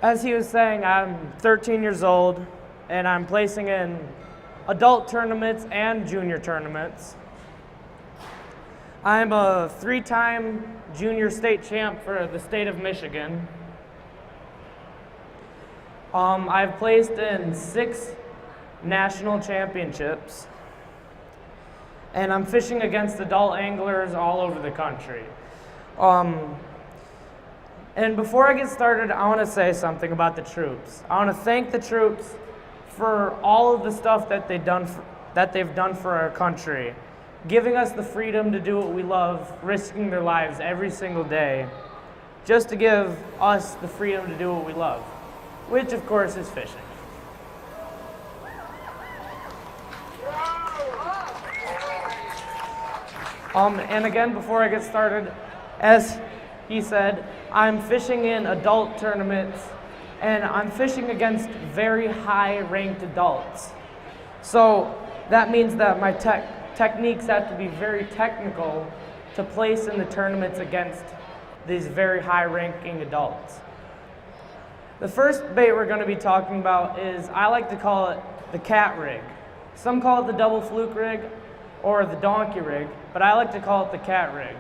As he was saying, I'm 13 years old, and I'm placing in adult tournaments and junior tournaments. I'm a 3-time junior state champ for the state of Michigan. I've placed in 6 national championships, and I'm fishing against adult anglers all over the country. And before I get started, I want to say something about the troops. I want to thank the troops for all of the stuff that they've done for our country, giving us the freedom to do what we love, risking their lives every single day, just to give us the freedom to do what we love, which of course is fishing. And again, before I get started, as he said, I'm fishing in adult tournaments, and I'm fishing against very high-ranked adults. So that means that my techniques have to be very technical to place in the tournaments against these very high-ranking adults. The first bait we're going to be talking about is, I like to call it the cat rig. Some call it the double fluke rig or the donkey rig, but I like to call it the cat rig.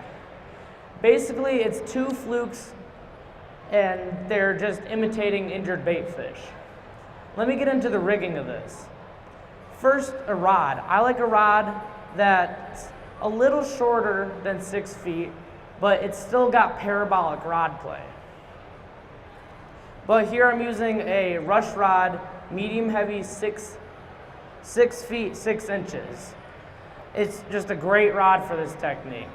Basically, it's 2 flukes, and they're just imitating injured bait fish. Let me get into the rigging of this. First, a rod. I like a rod that's a little shorter than 6 feet, but it's still got parabolic rod play. But here I'm using a rush rod, medium heavy, 6 feet 6 inches. It's just a great rod for this technique.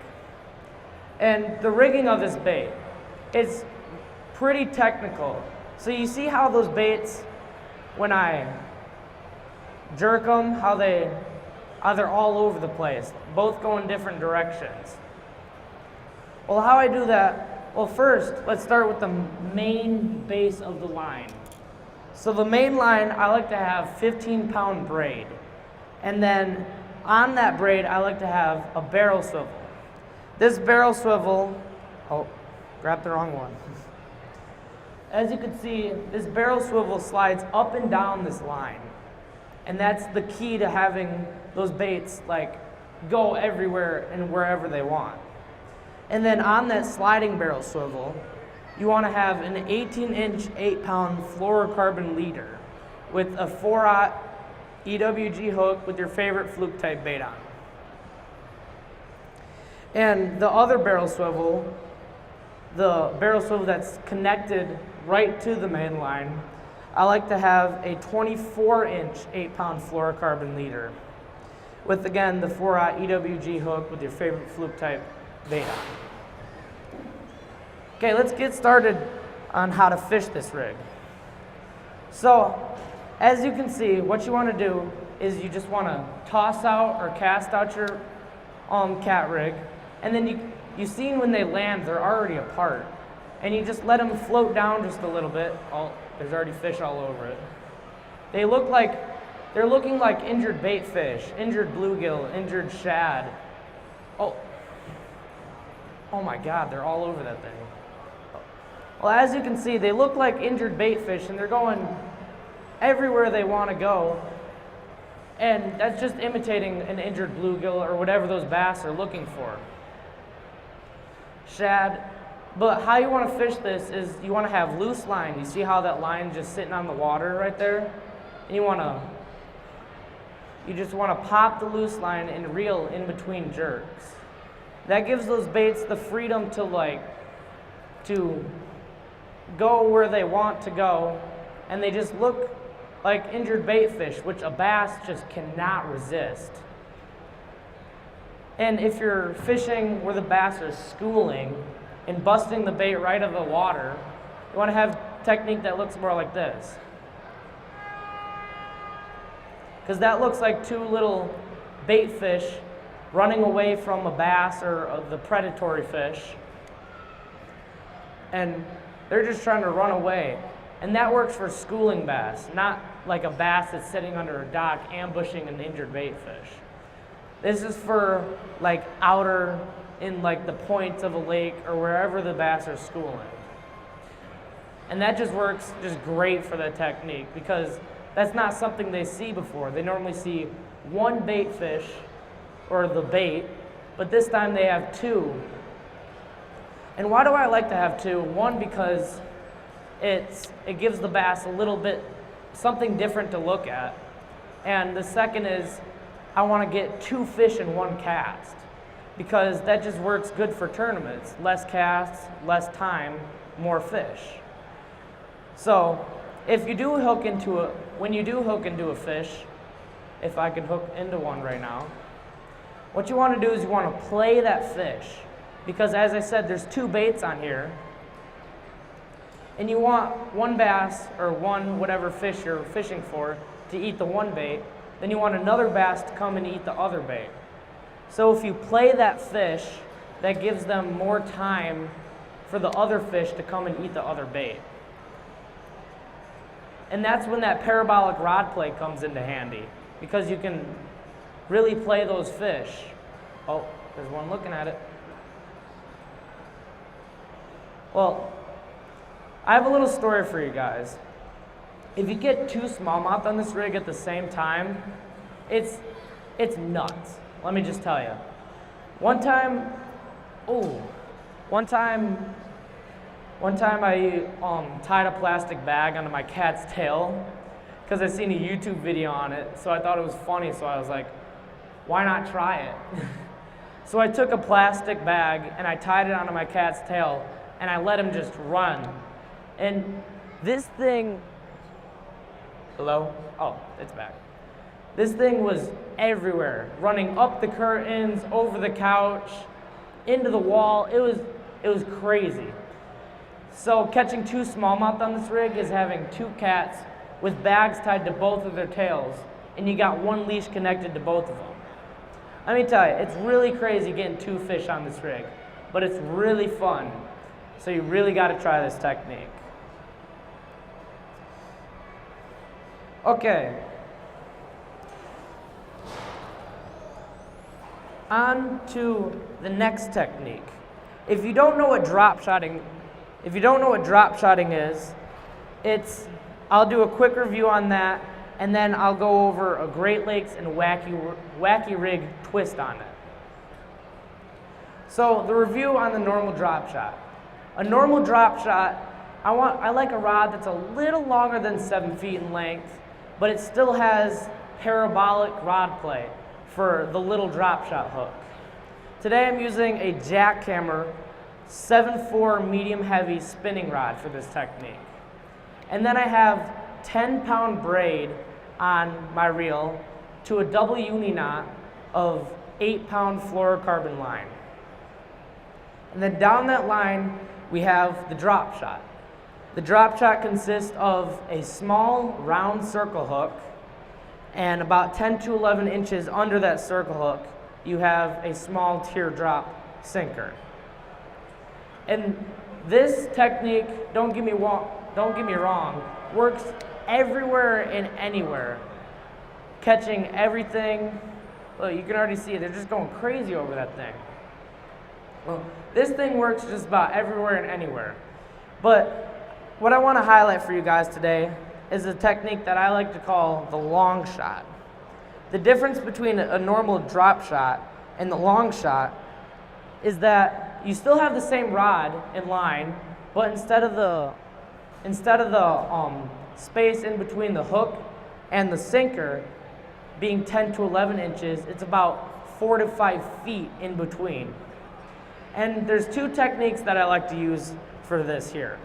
And the rigging of this bait, it's pretty technical. So you see how those baits, when I jerk them, how they're all over the place, both go in different directions. Well, how I do that, well, first, let's start with the main base of the line. So the main line, I like to have 15-pound braid. And then on that braid, I like to have a barrel swivel. This barrel swivel, oh, grabbed the wrong one. As you can see, this barrel swivel slides up and down this line. And that's the key to having those baits go everywhere and wherever they want. And then on that sliding barrel swivel, you want to have an 18-inch, 8-pound fluorocarbon leader with a 4/0 EWG hook with your favorite fluke type bait on. And the other barrel swivel, the barrel swivel that's connected right to the main line, I like to have a 24-inch, 8-pound fluorocarbon leader with, again, the 4/0 EWG hook with your favorite fluke type bait on. Okay, let's get started on how to fish this rig. So, as you can see, what you want to do is you just want to toss out or cast out your cat rig, and then you see when they land, they're already apart. And you just let them float down just a little bit. Oh, there's already fish all over it. They're looking like injured bait fish, injured bluegill, injured shad. Oh my God, they're all over that thing. Well, as you can see, they look like injured bait fish, and they're going everywhere they want to go. And that's just imitating an injured bluegill or whatever those bass are looking for. Shad. But how you want to fish this is you want to have loose line. You see how that line's just sitting on the water right there? And you just want to pop the loose line and reel in between jerks. That gives those baits the freedom to go where they want to go, and they just look like injured bait fish, which a bass just cannot resist. And if you're fishing where the bass are schooling and busting the bait right out of the water, you want to have technique that looks more like this. Because that looks like 2 little bait fish running away from a bass or the predatory fish. And they're just trying to run away. And that works for schooling bass, not like a bass that's sitting under a dock ambushing an injured bait fish. This is for outer in the points of a lake or wherever the bass are schooling. And that just works just great for the technique because that's not something they see before. They normally see one bait fish or the bait, but this time they have two. And why do I like to have two? One, because it gives the bass a little bit something different to look at. And the second is I want to get two fish in one cast because that just works good for tournaments. Less casts, less time, more fish. So if you do hook into when you do hook into a fish, if I could hook into one right now, what you want to do is you want to play that fish because as I said, there's two baits on here and you want one bass or one whatever fish you're fishing for to eat the one bait, then you want another bass to come and eat the other bait. So if you play that fish, that gives them more time for the other fish to come and eat the other bait. And that's when that parabolic rod play comes into handy because you can really play those fish. Oh, there's one looking at it. Well, I have a little story for you guys. If you get two smallmouth on this rig at the same time, it's nuts. Let me just tell you. One time I tied a plastic bag onto my cat's tail because I seen a YouTube video on it, so I thought it was funny, so I was like, why not try it? So I took a plastic bag and I tied it onto my cat's tail and I let him just run. And this thing, hello? Oh, it's back. This thing was everywhere, running up the curtains, over the couch, into the wall. It was crazy. So catching two smallmouth on this rig is having two cats with bags tied to both of their tails, and you got one leash connected to both of them. Let me tell you, it's really crazy getting two fish on this rig, but it's really fun. So you really got to try this technique. Okay. On to the next technique. If you don't know what drop shotting is, I'll do a quick review on that, and then I'll go over a Great Lakes and Wacky Rig twist on it. So the review on the normal drop shot. A normal drop shot, I like a rod that's a little longer than 7 feet in length, but it still has parabolic rod play for the little drop shot hook. Today I'm using a jackhammer 7.4 medium heavy spinning rod for this technique. And then I have 10-pound braid on my reel to a double uni knot of 8-pound fluorocarbon line. And then down that line we have the drop shot. The drop shot consists of a small round circle hook, and about 10 to 11 inches under that circle hook you have a small teardrop sinker. And this technique, don't get me wrong, works everywhere and anywhere. Catching everything. Look, you can already see it, they're just going crazy over that thing. Well, this thing works just about everywhere and anywhere. But what I want to highlight for you guys today is a technique that I like to call the long shot. The difference between a normal drop shot and the long shot is that you still have the same rod in line, but instead of the space in between the hook and the sinker being 10 to 11 inches, it's about 4 to 5 feet in between. And there's two techniques that I like to use for this here.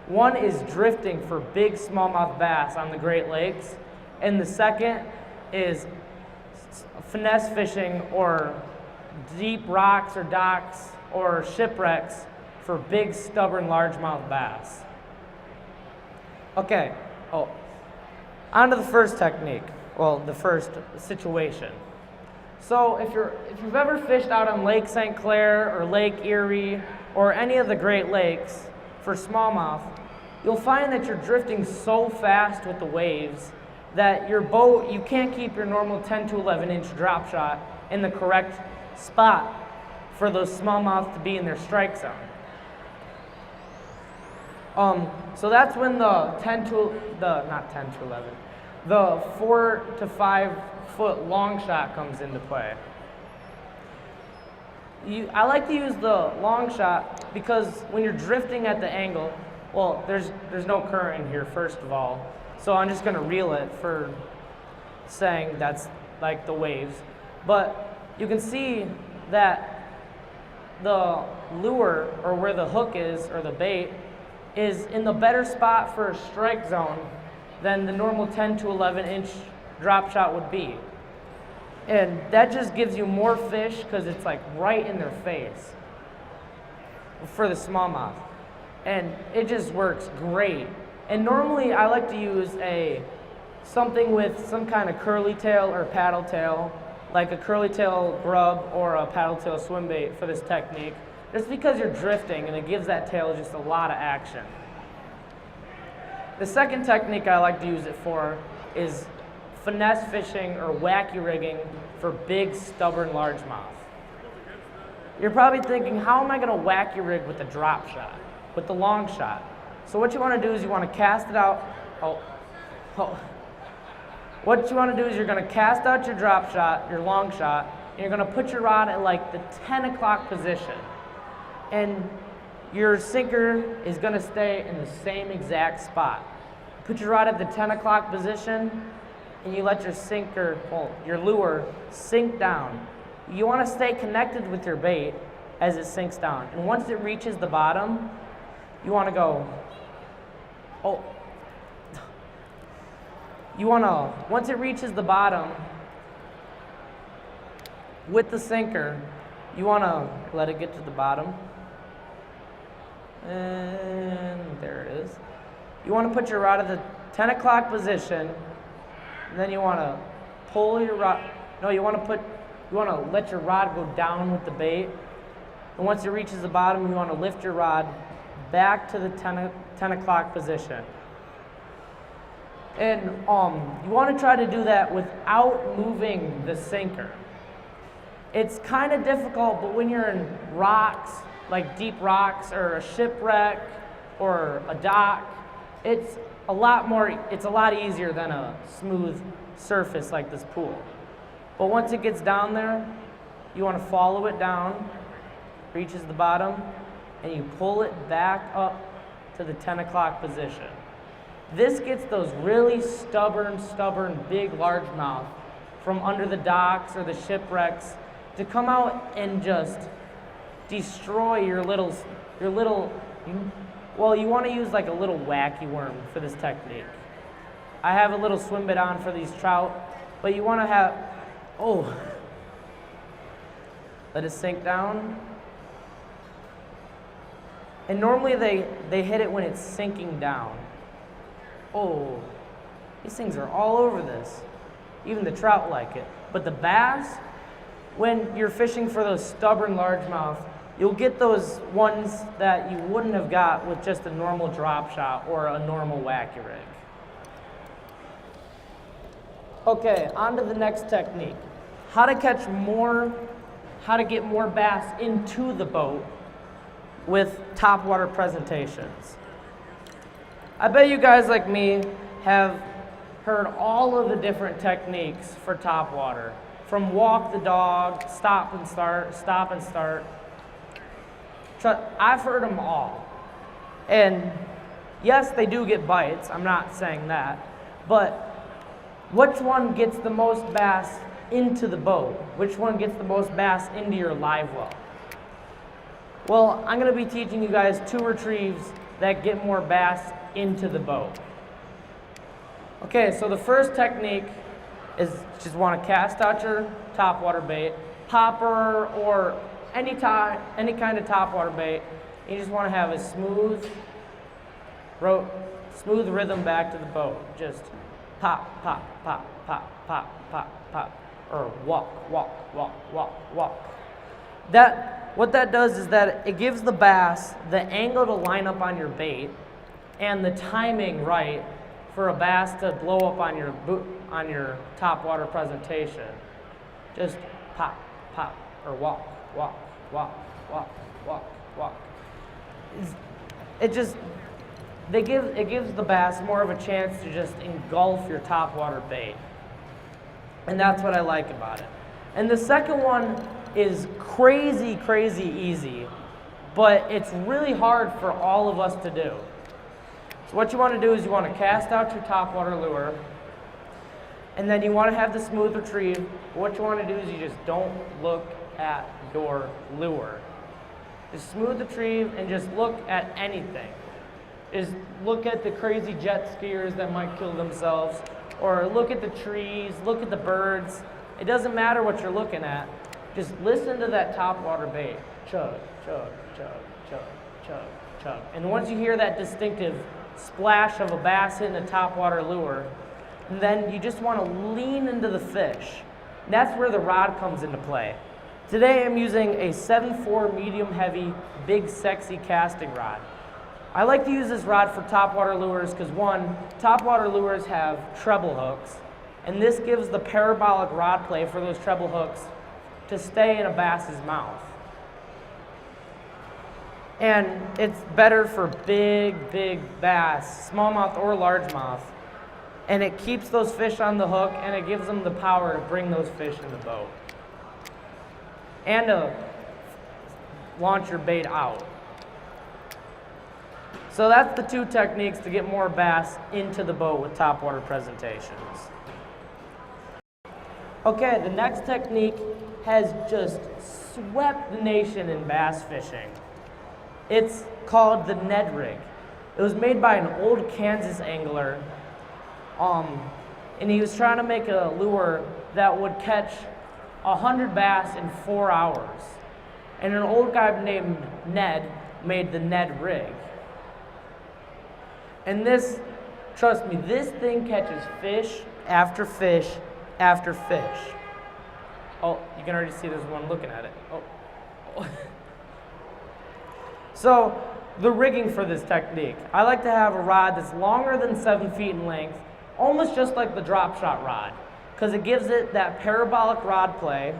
One is drifting for big smallmouth bass on the Great Lakes, and the second is finesse fishing or deep rocks or docks or shipwrecks for big stubborn largemouth bass. Okay, on to the first technique, well, the first situation. So if you've ever fished out on Lake St. Clair or Lake Erie or any of the Great Lakes for smallmouth, you'll find that you're drifting so fast with the waves that your boat, you can't keep your normal 10 to 11 inch drop shot in the correct spot for those smallmouth to be in their strike zone. So that's when the 4 to 5 foot long shot comes into play. I like to use the long shot because when you're drifting at the angle, well, there's no current in here, first of all. So I'm just gonna reel it for saying that's like the waves. But you can see that the lure, or where the hook is, or the bait, is in the better spot for a strike zone than the normal 10 to 11 inch drop shot would be. And that just gives you more fish because it's like right in their face for the smallmouth. And it just works great. And normally I like to use something with some kind of curly tail or paddle tail, like a curly tail grub or a paddle tail swim bait for this technique, just because you're drifting and it gives that tail just a lot of action. The second technique I like to use it for is finesse fishing or wacky rigging for big, stubborn largemouth. You're probably thinking, how am I gonna wacky rig with the drop shot, with the long shot? So what you wanna do is you wanna cast it out. What you wanna do is you're gonna cast out your drop shot, your long shot, and you're gonna put your rod at like the 10 o'clock position. And your sinker is gonna stay in the same exact spot. Put your rod at the 10 o'clock position, and you let your sinker, your lure, sink down. You want to stay connected with your bait as it sinks down. And once it reaches the bottom, you want to go, once it reaches the bottom with the sinker, you want to let it get to the bottom. And there it is. You want to put your rod at the 10 o'clock position. And then you want to pull your rod. No, you want to let your rod go down with the bait. And once it reaches the bottom, you want to lift your rod back to the 10 o'clock position. And you want to try to do that without moving the sinker. It's kind of difficult, but when you're in rocks, like deep rocks or a shipwreck or a dock, it's a lot easier than a smooth surface like this pool. But once it gets down there, you want to follow it down, reaches the bottom, and you pull it back up to the 10 o'clock position. This gets those really stubborn, big largemouth from under the docks or the shipwrecks to come out and just destroy your little, well, you want to use like a little wacky worm for this technique. I have a little swim bait on for these trout, but you want to have, let it sink down. And normally they hit it when it's sinking down. These things are all over this. Even the trout like it. But the bass, when you're fishing for those stubborn largemouth, you'll get those ones that you wouldn't have got with just a normal drop shot or a normal wacky rig. Okay, on to the next technique. How to get more bass into the boat with topwater presentations. I bet you guys like me have heard all of the different techniques for topwater. From walk the dog, stop and start. I've heard them all. And yes, they do get bites, I'm not saying that, but which one gets the most bass into the boat? Which one gets the most bass into your live well? Well, I'm gonna be teaching you guys 2 retrieves that get more bass into the boat. Okay, so the first technique is just wanna cast out your topwater bait, popper or any kind of topwater bait. You just want to have a smooth rhythm back to the boat. Just pop, pop, pop, pop, pop, pop, pop, or walk. What that does is that it gives the bass the angle to line up on your bait and the timing right for a bass to blow up on your topwater presentation. Just pop, pop, or walk. it gives the bass more of a chance to just engulf your topwater bait. And that's what I like about it. And the second one is crazy, crazy easy, but it's really hard for all of us to do. So what you want to do is you want to cast out your topwater lure, and then you want to have the smooth retrieve. What you want to do is you just don't look at your lure. Just smooth retrieve and just look at anything. Just look at the crazy jet skiers that might kill themselves, or look at the trees, look at the birds. It doesn't matter what you're looking at. Just listen to that topwater bait. Chug, chug, chug, chug, chug, chug. And once you hear that distinctive splash of a bass hitting a topwater lure, then you just want to lean into the fish. And that's where the rod comes into play. Today I'm using a 7.4 medium heavy, big sexy casting rod. I like to use this rod for topwater lures because one, topwater lures have treble hooks, and this gives the parabolic rod play for those treble hooks to stay in a bass's mouth. And it's better for big, big bass, smallmouth or largemouth. And it keeps those fish on the hook, and it gives them the power to bring those fish in the boat. And to launch your bait out. So that's the two techniques to get more bass into the boat with topwater presentations. Okay, the next technique has just swept the nation in bass fishing. It's called the Ned Rig. It was made by an old Kansas angler, and he was trying to make a lure that would catch 100 bass in 4 hours. And an old guy named Ned made the Ned Rig. And this, trust me, this thing catches fish after fish after fish. Oh, you can already see there's one looking at it. Oh. So, the rigging for this technique. I like to have a rod that's longer than 7 feet in length, almost just like the drop shot rod, because it gives it that parabolic rod play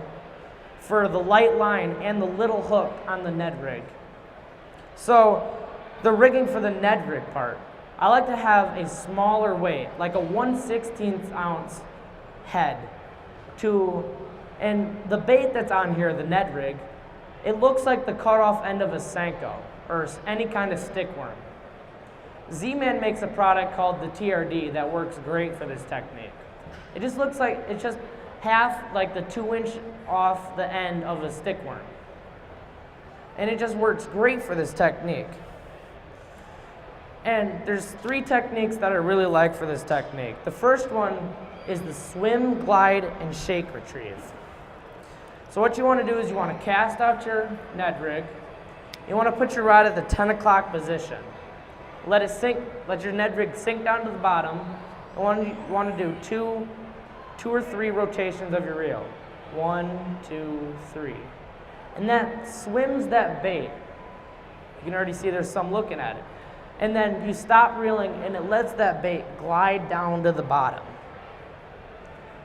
for the light line and the little hook on the Ned Rig. So, the rigging for the Ned Rig part. I like to have a smaller weight, like a 1/16 ounce head, and the bait that's on here, the Ned Rig, it looks like the cut off end of a Senko or any kind of stickworm. Z-Man makes a product called the TRD that works great for this technique. It just looks like it's just half like the 2-inch off the end of a stickworm. And it just works great for this technique. And there's 3 techniques that I really like for this technique. The first one is the swim, glide, and shake retrieve. So what you want to do is you want to cast out your Ned Rig. You want to put your rod at the 10 o'clock position. Let it sink, let your Ned Rig sink down to the bottom. You want to do two or three rotations of your reel. 1, 2, 3. And that swims that bait. You can already see there's some looking at it. And then you stop reeling and it lets that bait glide down to the bottom.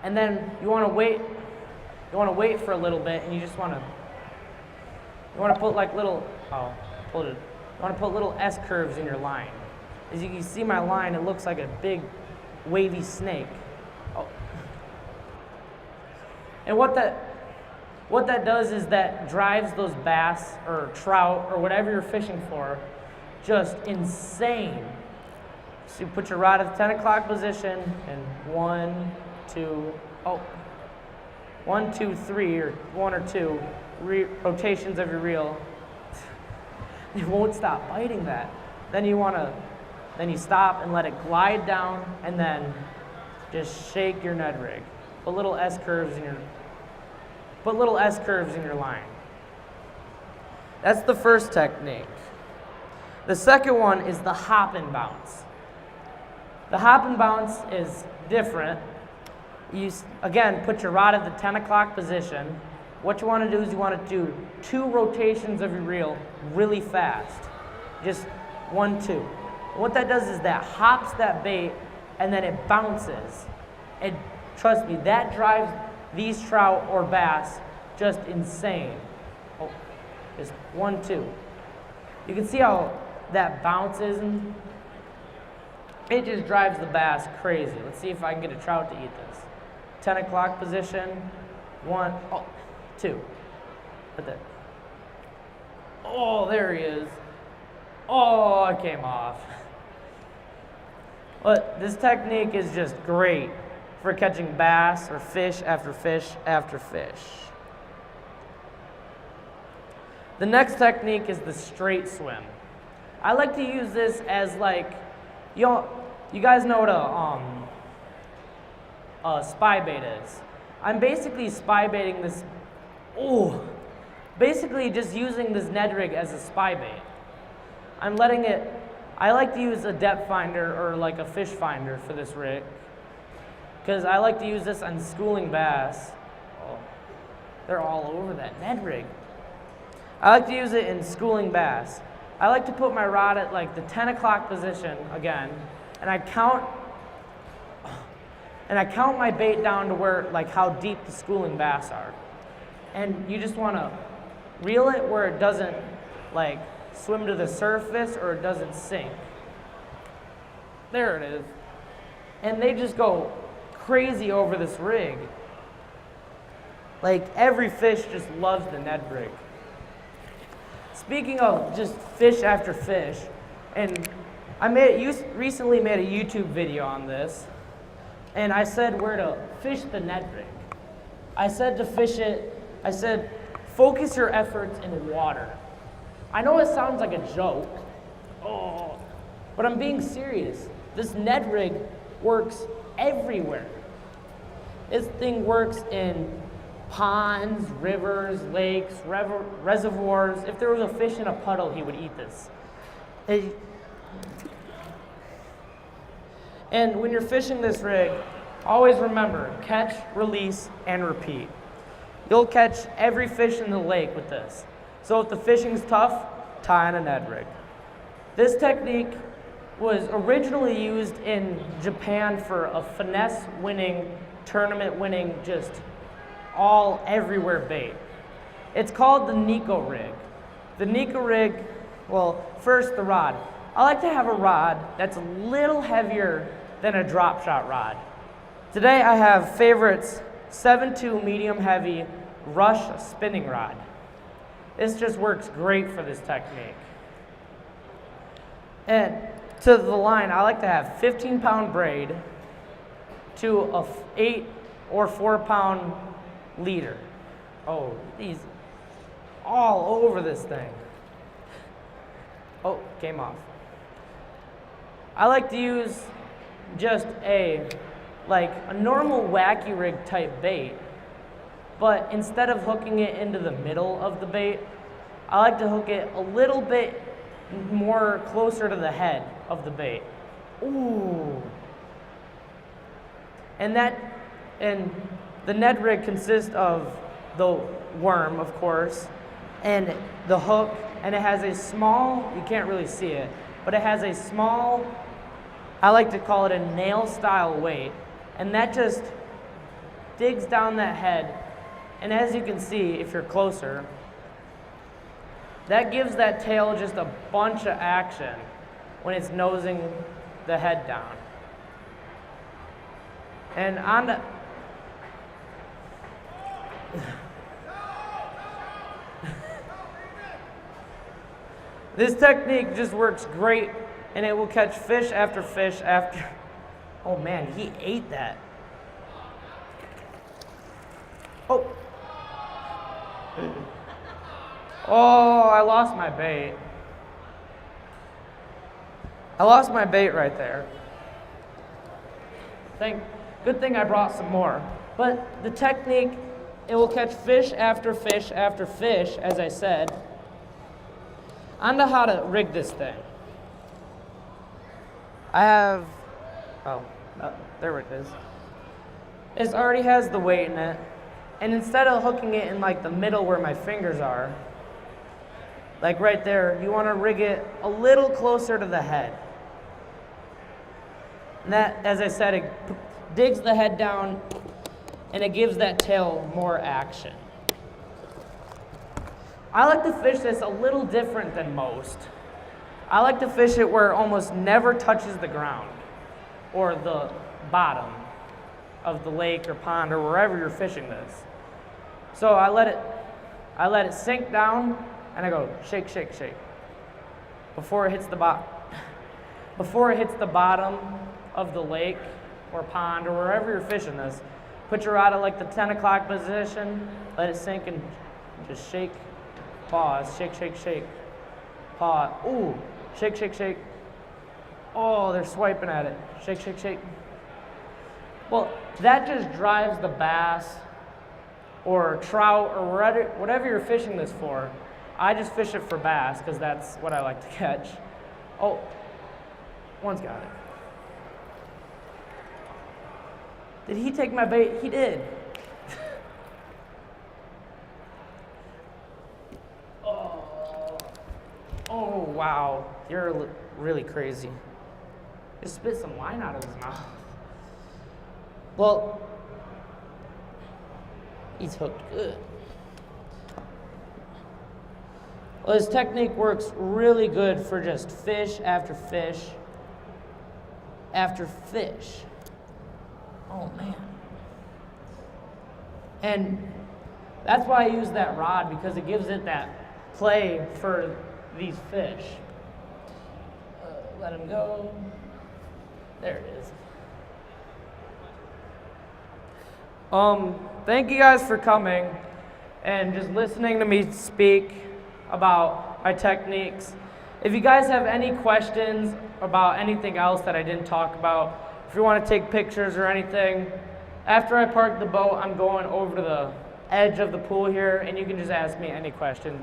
And then you want to wait. You want to wait for a little bit, and you just want to put like little you want to put little S curves in your line. As you can see my line, it looks like a big wavy snake. Oh. And what that does is that drives those bass or trout or whatever you're fishing for just insane. So you put your rod at the 10 o'clock position, and 1, 2, 1, 2, 3, or 1 or 2 rotations of your reel. You won't stop biting that. Then you stop and let it glide down, and then just shake your Ned Rig. Put little S curves in your line. That's the first technique. The second one is the hop and bounce. The hop and bounce is different. You, again, put your rod at the 10 o'clock position. What you want to do is you want to do 2 rotations of your reel really fast. Just 1, 2. And what that does is that hops that bait, and then it bounces. And trust me, that drives these trout or bass just insane. Oh, just 1, 2. You can see how that bounces, and It just drives the bass crazy. Let's see if I can get a trout to eat this. 10 o'clock position, 1, oh, 2. Right there. Oh, there he is. Oh, it came off. But this technique is just great for catching bass or fish after fish after fish. The next technique is the straight swim. I like to use this as like, you guys know what a spy bait is. I'm basically spy baiting this, basically just using this Ned rig as a spy bait. I'm letting it, I like to use a depth finder or like a fish finder for this rig, because I like to use this on schooling bass. Oh, they're all over that Ned rig. I like to use it in schooling bass. I like to put my rod at like the 10 o'clock position again, and I count my bait down to where, like how deep the schooling bass are. And you just want to reel it where it doesn't like swim to the surface or it doesn't sink. There it is. And they just go crazy over this rig. Like every fish just loves the Ned rig. Speaking of just fish after fish, and I recently made a YouTube video on this, and I said where to fish the Ned rig. I said to fish it, I said, focus your efforts in water. I know it sounds like a joke, but I'm being serious. This Ned rig works everywhere. This thing works in ponds, rivers, lakes, reservoirs. If there was a fish in a puddle, he would eat this. And when you're fishing this rig, always remember, catch, release, and repeat. You'll catch every fish in the lake with this. So if the fishing's tough, tie on a Ned rig. This technique was originally used in Japan for a finesse-winning, tournament-winning, just all everywhere bait. It's called the Nico Rig. The Nico Rig, well, first the rod. I like to have a rod that's a little heavier than a drop shot rod. Today I have Favorites 7.2 medium heavy Rush spinning rod. This just works great for this technique. And to the line, I like to have 15-pound braid to a 8 or 4-pound leader. Oh, these all over this thing. Oh, came off. I like to use just a normal Wacky Rig type bait, but instead of hooking it into the middle of the bait, I like to hook it a little bit more closer to the head of the bait. Ooh. And the Ned rig consists of the worm, of course, and the hook, and it has a small, you can't really see it, but it has a small, I like to call it a nail style weight, and that just digs down that head, and as you can see, if you're closer, that gives that tail just a bunch of action when it's nosing the head down. And on the this technique just works great, and it will catch fish after fish after. Oh man, he ate that. Oh. Oh, I lost my bait. I lost my bait right there. Good thing I brought some more. But the technique, it will catch fish after fish after fish, as I said. On to how to rig this thing. I have, there it is. It already has the weight in it. And instead of hooking it in like the middle where my fingers are, like right there, you want to rig it a little closer to the head. And that, as I said, it digs the head down and it gives that tail more action. I like to fish this a little different than most. I like to fish it where it almost never touches the ground. or the bottom of the lake or pond or wherever you're fishing this. So I let it sink down, and I go shake, shake, shake before it hits the bottom of the lake or pond or wherever you're fishing this. Put your rod at like the 10 o'clock position, let it sink, and just shake, pause, shake, shake, shake, pause. Ooh, shake, shake, shake. Oh, they're swiping at it. Shake, shake, shake. Well, that just drives the bass or trout or whatever you're fishing this for. I just fish it for bass because that's what I like to catch. Oh, one's got it. Did he take my bait? He did. Oh, wow. You're really crazy. Just spit some line out of his mouth. Well, he's hooked good. Well, this technique works really good for just fish after fish after fish. Oh, man. And that's why I use that rod, because it gives it that play for these fish. Let him go. There it is. Thank you guys for coming and just listening to me speak about my techniques. If you guys have any questions about anything else that I didn't talk about, if you want to take pictures or anything, after I park the boat, I'm going over to the edge of the pool here, and you can just ask me any questions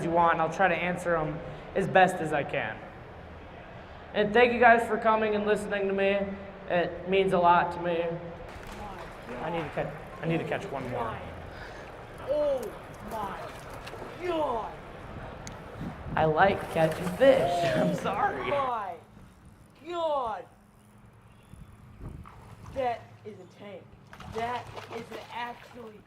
you want, and I'll try to answer them as best as I can. And thank you guys for coming and listening to me. It means a lot to me. I need to catch one more. Oh my God! I like catching fish. I'm sorry. Oh my God! That is a tank. That is an actually